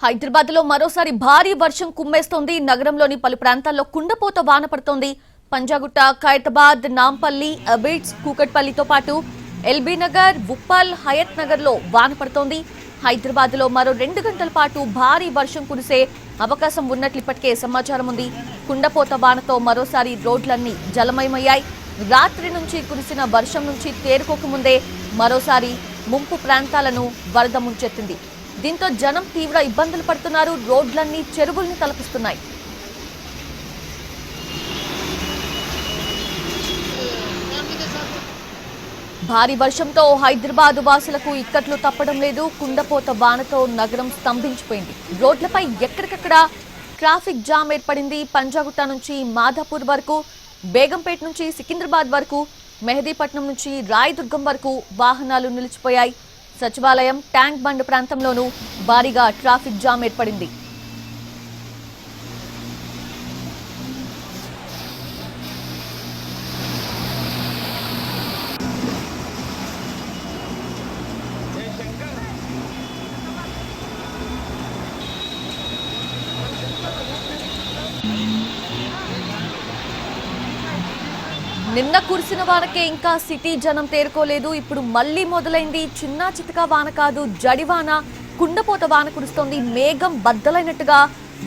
హైదరాబాద్ లో మరోసారి భారీ వర్షం కుమ్మేస్తోంది. నగరంలోని పలు ప్రాంతాల్లో కుండపోత వాన పడుతోంది. పంజాగుట్ట, ఖైరతాబాద్, నాంపల్లి, అబిడ్స్, కూకట్పల్లితో పాటు ఎల్బీ నగర్, ఉప్పల్, హయత్ నగర్ లో వాన పడుతోంది. హైదరాబాద్ లో మరో 2 గంటల పాటు భారీ వర్షం కురిసే అవకాశం ఉన్నట్లు ఇప్పటికే సమాచారం ఉంది. కుండపోత వానతో మరోసారి రోడ్లన్నీ జలమయమయ్యాయి. రాత్రి నుంచి కురిసిన వర్షం నుంచి తేరుకోకముందే మరోసారి ముంపు ప్రాంతాలను వరద ముంచెత్తింది. దీంతో జనం తీవ్ర ఇబ్బందులు పడుతున్నారు. రోడ్లన్నీ చెరువుల్ని తలపిస్తున్నాయి. భారీ వర్షంతో హైదరాబాద్ వాసులకు ఇక్కట్లు తప్పడం లేదు. కుండపోత వానతో నగరం స్తంభించిపోయింది. రోడ్లపై ఎక్కడికక్కడ ట్రాఫిక్ జామ్ ఏర్పడింది. పంజాగుట్ట నుంచి మాధాపూర్ వరకు, బేగంపేట నుంచి సికింద్రాబాద్ వరకు, మెహదీపట్నం నుంచి రాయదుర్గం వరకు వాహనాలు నిలిచిపోయాయి. సచివాలయం, ట్యాంక్ బండ్ ప్రాంతంలోనూ భారీగా ట్రాఫిక్ జామ్ ఏర్పడింది. నిన్న కురిసిన వానకే ఇంకా సిటీ జనం తేరుకోలేదు. ఇప్పుడు మళ్లీ మొదలైంది. చిన్న చితకా వాన కాదు, జడివాన, కుండపోత వాన కురుస్తోంది. మేఘం బద్దలైనట్టుగా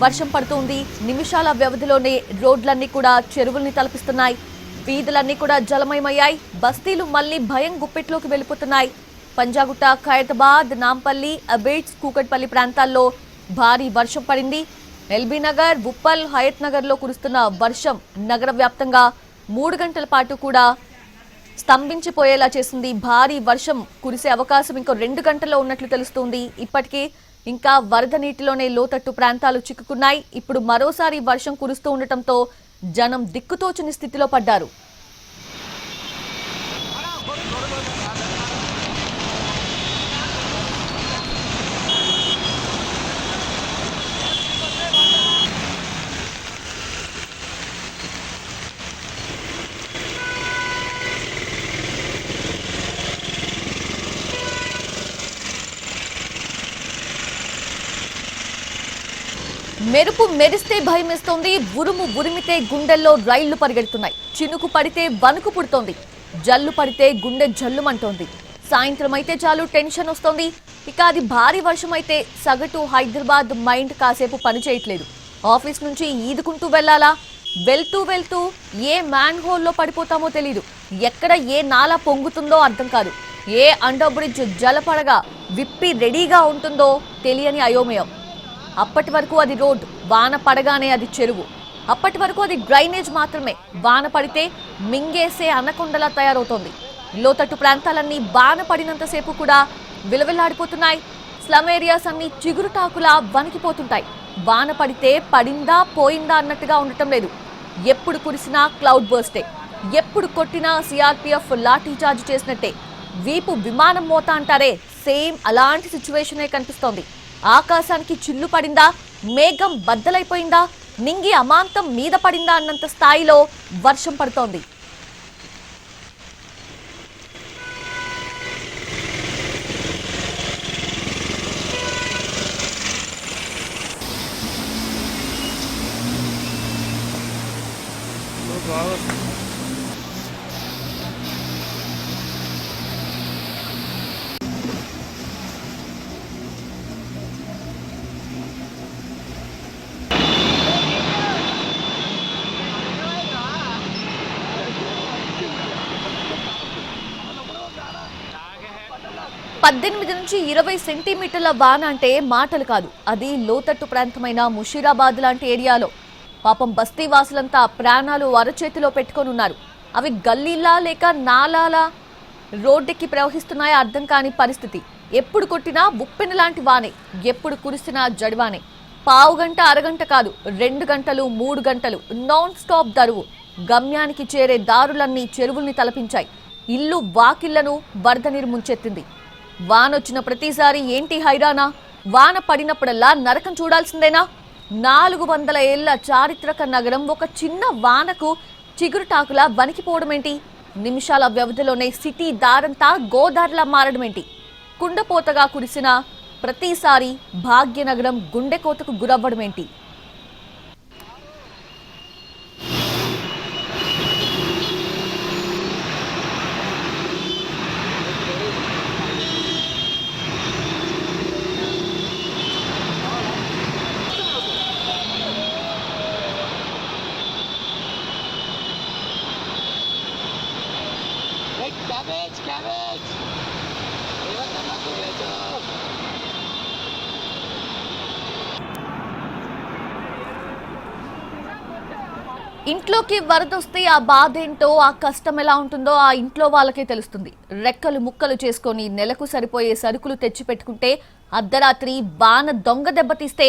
వర్షం పడుతోంది. నిమిషాల వ్యవధిలోనే రోడ్లన్నీ కూడా చెరువుల్ని తలపిస్తున్నాయి. వీధులన్నీ కూడా జలమయమయ్యాయి. బస్తీలు మళ్లీ భయం గుప్పెట్లోకి వెళ్లిపోతున్నాయి. పంజాగుట్ట, ఖైరతాబాద్, నాంపల్లి, అబిడ్స్, కూకట్పల్లి ప్రాంతాల్లో భారీ వర్షం పడింది. ఎల్బీ నగర్, ఉప్పల్, హయత్ నగర్ లో కురుస్తున్న వర్షం నగర వ్యాప్తంగా 3 గంటల పాటు కూడా స్తంభించిపోయేలా చేసింది. భారీ వర్షం కురిసే అవకాశం ఇంకో 2 గంటల్లో ఉన్నట్లు తెలుస్తోంది. ఇప్పటికీ ఇంకా వరద నీటిలోనే లోతట్టు ప్రాంతాలు చిక్కుకున్నాయి. ఇప్పుడు మరోసారి వర్షం కురుస్తూ ఉండటంతో జనం దిక్కుతోచని స్థితిలో పడ్డారు. మెరుపు మెరిస్తే భయమేస్తోంది. ఉరుము ఉరిమితే గుండెల్లో రైళ్లు పరిగెడుతున్నాయి. చినుకు పడితే వణుకు పుడుతోంది. జల్లు పడితే గుండె జల్లుమంటోంది. సాయంత్రం అయితే చాలు టెన్షన్ వస్తోంది. ఇక అది భారీ వర్షం అయితే సగటు హైదరాబాద్ మైండ్ కాసేపు పనిచేయట్లేదు. ఆఫీస్ నుంచి ఈదుకుంటూ వెళ్లాలా? వెళ్తూ ఏ మ్యాన్ హోల్లో పడిపోతామో తెలీదు. ఎక్కడ ఏ నాలా పొంగుతుందో అర్థం కాదు. ఏ అండర్ బ్రిడ్జ్ జలపడగా విప్పి రెడీగా ఉంటుందో తెలియని అయోమయం. అప్పటి వరకు అది రోడ్, వాన పడగానే అది చెరువు. అప్పటి వరకు అది డ్రైనేజ్ మాత్రమే. వాన పడితే మింగేసే అనకొండలా తయారవుతోంది. లోతట్టు ప్రాంతాలన్నీ వాన పడినంతసేపు కూడా విలవిల్లాడిపోతున్నాయి. స్లమ్ ఏరియాస్ అన్ని చిగురుటాకులా వణికిపోతుంటాయి. వాన పడితే పడిందా పోయిందా అన్నట్టుగా ఉండటం లేదు. ఎప్పుడు కురిసినా క్లౌడ్ బర్స్టే, ఎప్పుడు కొట్టినా సిఆర్పీఎఫ్ లాఠీ చార్జ్ చేసినట్టే. వీపు విమానం మోత అంటారే, సేమ్ అలాంటి సిచ్యువేషనే కనిపిస్తోంది. ఆకాశానికి చిల్లు పడిందా, మేఘం బద్దలైపోయిందా, నింగి అమాంతం మీద పడిందా అన్నంత స్థాయిలో వర్షం పడుతోంది. పద్దెనిమిది నుంచి 20 సెంటీమీటర్ల వాన అంటే మాటలు కాదు. అది లోతట్టు ప్రాంతమైన ముషీరాబాద్ లాంటి ఏరియాలో. పాపం బస్తీ వాసులంతా ప్రాణాలు అరచేతిలో పెట్టుకొనున్నారు. అవి గల్లీలా లేక నాలాలా రోడ్డెక్కి ప్రవహిస్తున్నాయో అర్థం కాని పరిస్థితి. ఎప్పుడు కొట్టినా ఉప్పెన లాంటి వానే, ఎప్పుడు కురిసినా జడివానే. పావు గంట, అరగంట కాదు, 2 గంటలు, 3 గంటలు నాన్ స్టాప్ దరువు. గమ్యానికి చేరే దారులన్నీ చెరువుల్ని తలపించాయి. ఇల్లు వాకిళ్లను వరద నీరు ముంచెత్తింది. వానొచ్చిన ప్రతిసారి ఏంటి హైరానా? వాన పడినప్పుడల్లా నరకం చూడాల్సిందేనా? 400 ఏళ్ల చారిత్రక నగరం ఒక చిన్న వానకు చిగురుటాకులా వణికిపోవడమేంటి? నిమిషాల వ్యవధిలోనే సిటీ దారంతా గోదారిలా మారడమేంటి? కుండపోతగా కురిసిన ప్రతిసారి భాగ్యనగరం గుండెకోతకు గురవ్వడమేంటి? Cabbage! Levanta coberto! ఇంట్లోకి వరదొస్తే ఆ బాధ ఏంటో, ఆ కష్టం ఎలా ఉంటుందో ఆ ఇంట్లో వాళ్ళకే తెలుస్తుంది. రెక్కలు ముక్కలు చేసుకొని నెలకు సరిపోయే సరుకులు తెచ్చి పెట్టుకుంటే అర్ధరాత్రి బాన దొంగ దెబ్బతీస్తే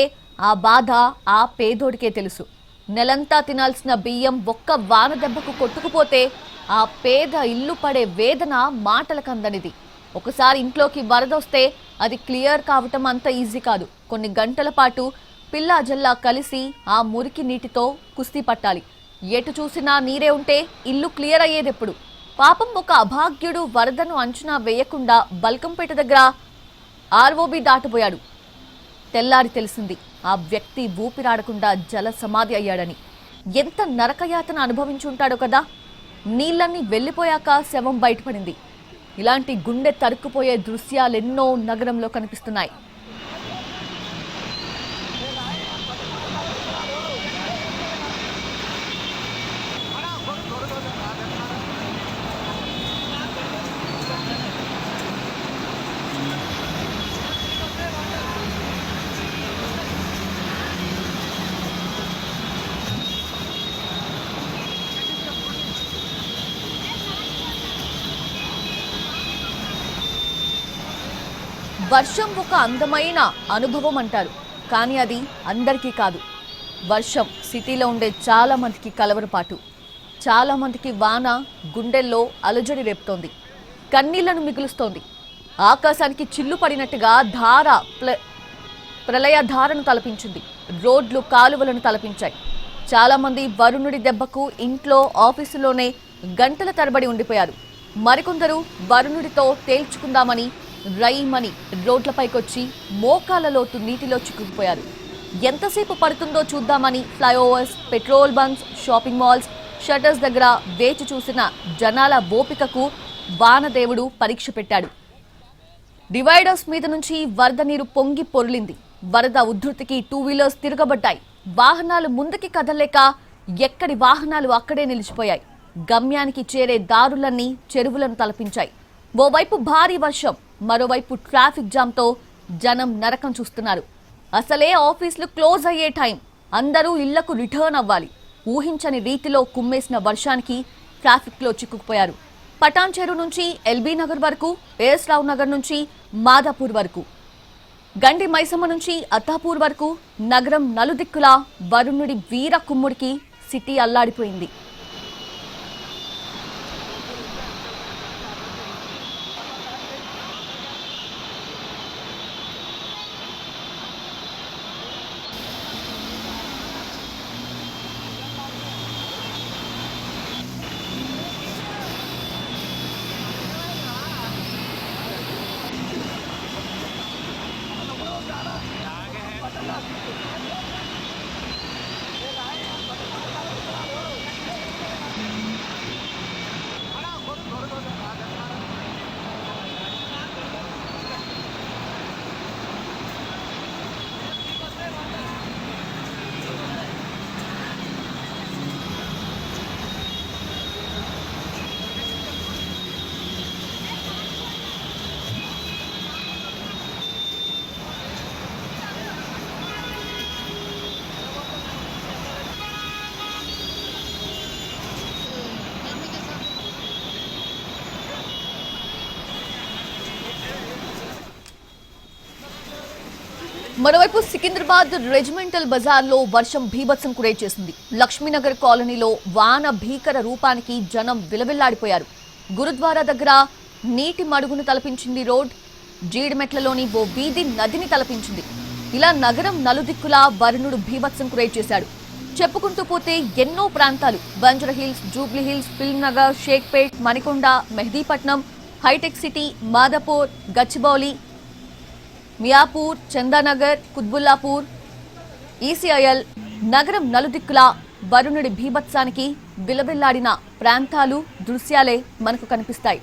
ఆ బాధ ఆ పేదోడికే తెలుసు. నెలంతా తినాల్సిన బియ్యం ఒక్క వాన దెబ్బకు కొట్టుకుపోతే ఆ పేద ఇల్లు పడే వేదన మాటలకందనిది. ఒకసారి ఇంట్లోకి వరదొస్తే అది క్లియర్ కావటం అంత ఈజీ కాదు. కొన్ని గంటల పాటు పిల్లా జల్లా కలిసి ఆ మురికి నీటితో కుస్తీ పట్టాలి. ఎటు చూసినా నీరే ఉంటే ఇల్లు క్లియర్ అయ్యేదెప్పుడు? పాపం ఒక అభాగ్యుడు వరదను అంచనా వేయకుండా బల్కంపేట దగ్గర ఆర్ఓబి దాటబోయాడు. తెల్లారి తెలిసింది ఆ వ్యక్తి ఊపిరాడకుండా జల సమాధి అయ్యాడని. ఎంత నరకయాతన అనుభవించుంటాడో కదా. నీళ్ళన్నీ వెళ్లిపోయాక శవం బయటపడింది. ఇలాంటి గుండె తరుక్కుపోయే దృశ్యాలెన్నో నగరంలో కనిపిస్తున్నాయి. వర్షం ఒక అందమైన అనుభవం అంటారు, కానీ అది అందరికీ కాదు. వర్షం సిటీలో ఉండే చాలా మందికి కలవరపాటు. చాలా మందికి వాన గుండెల్లో అలజడి రేపుతోంది, కన్నీళ్లను మిగులుస్తోంది. ఆకాశానికి చిల్లు పడినట్టుగా ప్రళయ ధారను తలపించింది. రోడ్లు కాలువలను తలపించాయి. చాలా మంది వరుణుడి దెబ్బకు ఇంట్లో ఆఫీసులోనే గంటల తరబడి ఉండిపోయారు. మరికొందరు వరుణుడితో తేల్చుకుందామని రైమని రోడ్లపైకొచ్చి మోకాల లోతు నీటిలో చిక్కుకుపోయారు. ఎంతసేపు పడుతుందో చూద్దామని flyovers, petrol bunks, shopping malls shutters దగ్గర వేచి చూసిన జనాల ఓపికకు వానదేవుడు పరీక్ష పెట్టాడు. డివైడర్స్ మీద నుంచి వరద నీరు పొంగి పొర్లింది. వరద ఉధృతికి 2 వీలర్స్ తిరగబడ్డాయి. వాహనాలు ముందుకి కదలేక ఎక్కడి వాహనాలు అక్కడే నిలిచిపోయాయి. గమ్యానికి చేరే దారులన్నీ చెరువులను తలపించాయి. ఓవైపు భారీ వర్షం, మరోవైపు ట్రాఫిక్ జామ్తో జనం నరకం చూస్తున్నారు. అసలే ఆఫీసులు క్లోజ్ అయ్యే టైం, అందరూ ఇళ్లకు రిటర్న్ అవ్వాలి. ఊహించని రీతిలో కుమ్మేసిన వర్షానికి ట్రాఫిక్లో చిక్కుకుపోయారు. పటాన్ చెరువు నుంచి ఎల్బీ నగర్ వరకు, ఏఎస్ రావు నగర్ నుంచి మాదాపూర్ వరకు, గండి మైసమ్మ నుంచి అత్తాపూర్ వరకు నగరం నలుదిక్కులా వరుణుడి వీర కుమ్ముడికి సిటీ అల్లాడిపోయింది. మరోవైపు సికింద్రాబాద్ రెజిమెంటల్ బజార్లో వర్షం భీభత్సం క్రియేట్ చేసింది. లక్ష్మీనగర్ కాలనీలో వాన భీకర రూపానికి జనం విలవిల్లాడిపోయారు. గురుద్వారా దగ్గర నీటి మడుగును తలపించింది రోడ్. జీడిమెట్లలోని ఓ వీధి నదిని తలపించింది. ఇలా నగరం నలుదిక్కులా వరుణుడు భీభత్సం క్రియేట్ చేశాడు. చెప్పుకుంటూ పోతే ఎన్నో ప్రాంతాలు, Banjara Hills, Jubilee Hills, Film Nagar, Shaikpet, Manikonda, Mehdipatnam, హైటెక్ సిటీ, మాదాపూర్, గచ్చిబౌలి, మియాపూర్, చందానగర్, కుత్బుల్లాపూర్, ఈసీఐఎల్ నగరం నలుదిక్కులా వరుణుడి భీభత్సానికి బిలబిల్లాడిన ప్రాంతాలు, దృశ్యాలే మనకు కనిపిస్తాయి.